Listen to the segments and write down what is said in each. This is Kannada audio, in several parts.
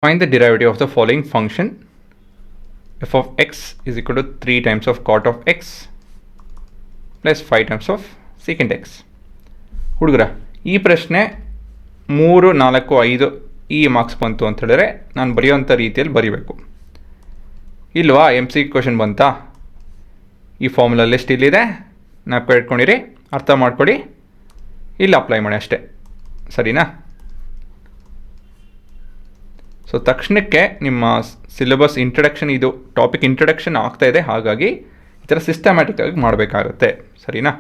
Find the derivative of the following function. F of x is equal to 3 times of cot of x plus 5 times of secant x. ಹುಡುಗರ ಈ ಪ್ರಶ್ನೆ 3, 4, 5 ಈ ಮಾರ್ಕ್ಸ್ ಬಂತು ಅಂತ ಹೇಳಿದ್ರೆ ನಾನು ಬರೆಯೋಂಥ ರೀತಿಯಲ್ಲಿ ಬರೀಬೇಕು ಇಲ್ವಾ. ಎಮ್ ಸಿ ಕ್ವಶನ್ ಬಂತಾ? ಈ ಫಾರ್ಮುಲಾ ಲಿಸ್ಟ್ ಇಲ್ಲಿದೆ, ಜ್ಞಾಪಕ ಇಟ್ಕೊಂಡಿರಿ, ಅರ್ಥ ಮಾಡ್ಕೊಳ್ಳಿ, ಇಲ್ಲಿ ಅಪ್ಲೈ ಮಾಡಿ ಅಷ್ಟೇ, ಸರಿನಾ? ಸೊ ತಕ್ಷಣಕ್ಕೆ ನಿಮ್ಮ ಸಿಲೆಬಸ್ ಇಂಟ್ರಡಕ್ಷನ್, ಇದು ಟಾಪಿಕ್ ಇಂಟ್ರಡಕ್ಷನ್ ಆಗ್ತಾಯಿದೆ, ಹಾಗಾಗಿ ಈ ಥರ ಸಿಸ್ಟಮ್ಯಾಟಿಕ್ ಆಗಿ ಮಾಡಬೇಕಾಗುತ್ತೆ, ಸರಿನಾ?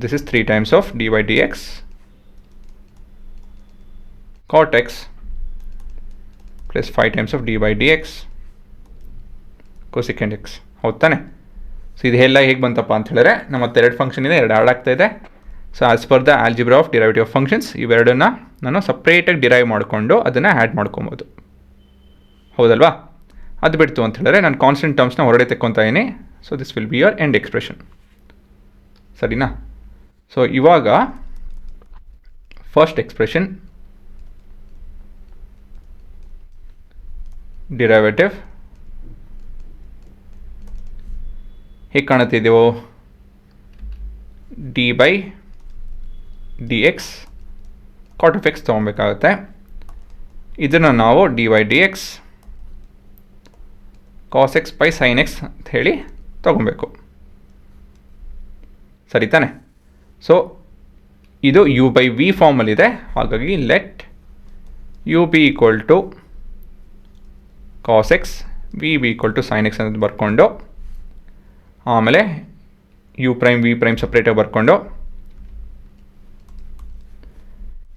This is 3 times of dy dx cot x plus 5 times of dy dx cosecant x. ಹೌದು ತಾನೆ? ಸೊ ಇದೆಲ್ಲ ಹೇಗೆ ಬಂತಪ್ಪ ಅಂತ ಹೇಳಿದ್ರೆ, ನಮ್ಮ ಹತ್ರ 2 ಫಂಕ್ಷನ್ ಇದೆ, 2 ಆ್ಯಡ್ ಆಗ್ತಾ ಇದೆ. So as per the algebra of derivative of functions ಇವೆರಡನ್ನ ನಾನು ಸಪ್ರೇಟಾಗಿ ಡಿರೈವ್ ಮಾಡಿಕೊಂಡು ಅದನ್ನು ಆ್ಯಡ್ ಮಾಡ್ಕೊಬೋದು, ಹೌದಲ್ವಾ? ಅದು ಬಿಡ್ತು ಅಂತ ಹೇಳಿದ್ರೆ ನಾನು ಕಾನ್ಸ್ಟೆಂಟ್ ಟರ್ಮ್ಸ್ನ ಹೊರಗಡೆ ತೆಕ್ಕೊತಾ ಇದೀನಿ. So this will be your end expression, ಸರಿನಾ? ಸೊ ಇವಾಗ ಫಸ್ಟ್ ಎಕ್ಸ್ಪ್ರೆಷನ್ ಡಿರೈವೇಟಿವ್ ಹೇಗೆ ಕಾಣುತ್ತಿದೆಯೋ, d by D x cot of x ತೊಗೊಬೇಕಾಗುತ್ತೆ. ಇದನ್ನು ನಾವು d Y D x cos x by sine X ಅಂತ ಹೇಳಿ ತೊಗೊಬೇಕು, ಸರಿ ತಾನೆ? ಸೊ ಇದು ಯು ಬೈ ವಿ ಫಾರ್ಮಲ್ಲಿದೆ, ಹಾಗಾಗಿ let U be equal to cos X, V be equal to sine X ಅಂತ ಬರ್ಕೊಂಡು, ಆಮೇಲೆ ಯು ಪ್ರೈಮ್ ವಿ ಪ್ರೈಮ್ ಸಪ್ರೇಟಾಗಿ ಬರ್ಕೊಂಡು,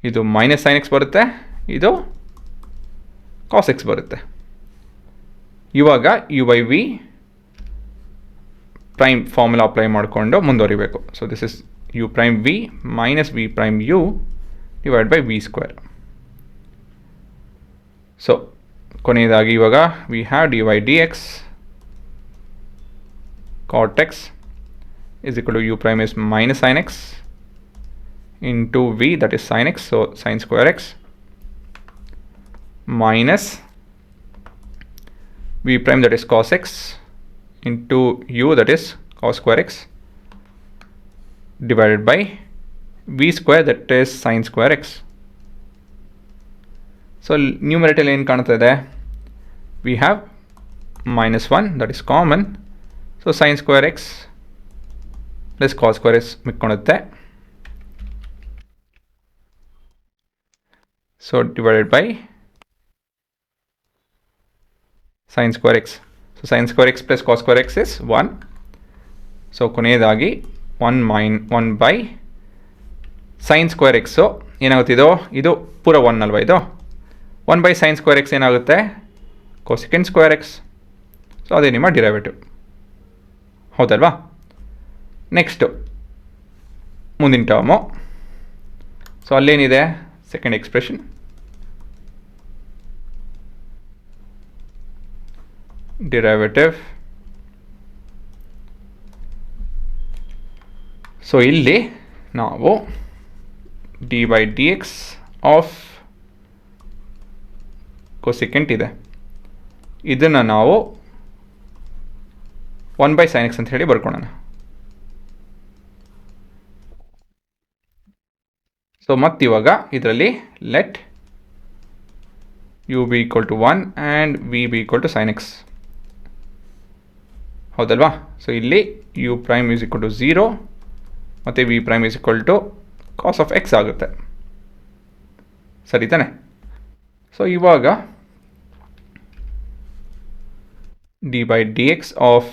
ಇದು ಮೈನಸ್ ಸೈನ್ ಎಕ್ಸ್ ಬರುತ್ತೆ, ಇದು ಕಾಸ್ ಎಕ್ಸ್ ಬರುತ್ತೆ. ಇವಾಗ U by V prime formula apply ಮಾಡಿಕೊಂಡು ಮುಂದುವರಿಬೇಕು. So this is U prime V minus V prime U divide by V square. So ಕೊನೆಯದಾಗಿ ಇವಾಗ we have D Y D X cot x is equal to u prime is minus sin x into v, that is sin x, so sin square x minus v prime, that is cos x, into u, that is cos square x, divided by v square, that is sin square x. So numerator ಏನು ಕಾಣ್ತಾ ಇದೆ? we have minus 1, that is common. So sine square x plus cos square x ಮಿಕ್ಕೊಳುತ್ತೆ. So divided by sine square x. So sine square x plus cos square x is 1. So ಕೊನೆಯದಾಗಿ 1 ಬೈ ಸೈನ್ ಸ್ಕ್ವೇರ್ ಎಕ್ಸು ಏನಾಗುತ್ತಿದೋ, ಇದು ಪೂರ 1 ಅಲ್ವಾ, ಇದು 1 ಬೈ ಸೈನ್ ಸ್ಕ್ವೇರ್ ಎಕ್ಸ್ ಏನಾಗುತ್ತೆ? Cosecant square x. ಸೊ ಅದೇ ನಿಮ್ಮ ಡಿರೈವೇಟಿವ್, ಹೌದಲ್ವಾ? ನೆಕ್ಸ್ಟು ಮುಂದಿನ ಟರ್ಮು. ಸೊ ಅಲ್ಲೇನಿದೆ? Second expression derivative. ಸೊ ಇಲ್ಲಿ ನಾವು d by D X of cosecant ಇದೆ, ಇದನ್ನು ನಾವು 1 ಬೈ ಸೈನ್ ಎಕ್ಸ್ ಅಂತ ಹೇಳಿ ಬರ್ಕೊಳ್ಳೋಣ. ಸೊ ಮತ್ತಿವಾಗ ಇದರಲ್ಲಿ let U be equal to 1 and V be equal to sine X, ಹೌದಲ್ವಾ? ಸೊ ಇಲ್ಲಿ U prime is equal to 0 ಮತ್ತು V prime is equal to cos of X ಆಗುತ್ತೆ, ಸರಿ ತಾನೆ? ಸೊ ಇವಾಗ D by D X of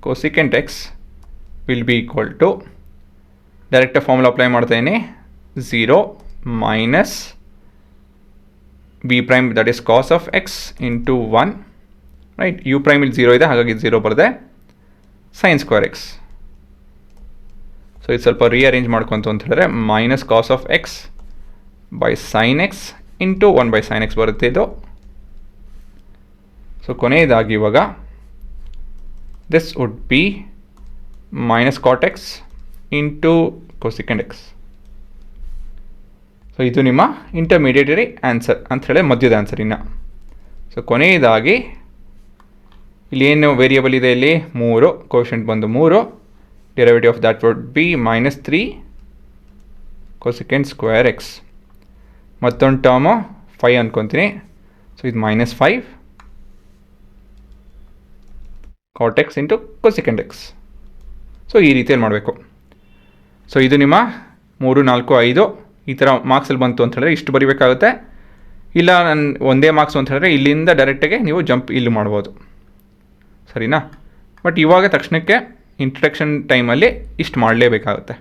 cosecant x will be equal to, direct formula apply ಮಾಡ್ತಾ ಇದ್ದೀನಿ, 0 minus B prime, that is cos of X into 1, right? U prime ಇಲ್ಲಿ 0 ಇದೆ, ಹಾಗಾಗಿ 0 ಬರದೆ ಸೈನ್ ಸ್ಕ್ವೇರ್ ಎಕ್ಸ್. ಸೊ ಇದು ಸ್ವಲ್ಪ ರೀಅರೇಂಜ್ ಮಾಡ್ಕೊಂತು ಅಂತ ಹೇಳಿದ್ರೆ minus cos of X by sine X into 1 by sine X ಬರುತ್ತೆ ಇದು. ಸೊ ಕೊನೆಯದಾಗಿ ಇವಾಗ this would be minus cot x into cosecant x. So ಇದು ನಿಮ್ಮ ಇಂಟರ್ಮೀಡಿಯೇಟರಿ ಆನ್ಸರ್ ಅಂಥೇಳಿ ಮಧ್ಯದ ಆನ್ಸರ್ ಇನ್ನು. ಸೊ ಕೊನೆಯದಾಗಿ ಇಲ್ಲಿ ಏನು ವೇರಿಯಬಲ್ ಇದೆ, ಇಲ್ಲಿ 3, ಕೋಶೆಂಟ್ ಬಂದು 3, derivative of that would be -3 cosecant square X. ಮತ್ತೊಂದು ಟರ್ಮು 5 ಅಂದ್ಕೊತೀನಿ. ಸೊ ಇದು -5 cot x into cosecant x. So ಈ ರೀತಿಯಲ್ಲಿ ಮಾಡಬೇಕು. ಸೊ ಇದು ನಿಮ್ಮ 3, 4, 5 ಈ ಥರ ಮಾರ್ಕ್ಸಲ್ಲಿ ಬಂತು ಅಂತ ಹೇಳಿದ್ರೆ ಇಷ್ಟು ಬರೀಬೇಕಾಗುತ್ತೆ. ಇಲ್ಲ ನಾನು ಒಂದೇ ಮಾರ್ಕ್ಸು ಅಂತ ಹೇಳಿದ್ರೆ ಇಲ್ಲಿಂದ ಡೈರೆಕ್ಟಾಗಿ ನೀವು ಜಂಪ್ ಇಲ್ಲಿ ಮಾಡ್ಬೋದು, ಸರಿನಾ? ಬಟ್ ಇವಾಗ ತಕ್ಷಣಕ್ಕೆ ಇಂಟ್ರಡಕ್ಷನ್ ಟೈಮಲ್ಲಿ ಇಷ್ಟು ಮಾಡಲೇಬೇಕಾಗುತ್ತೆ.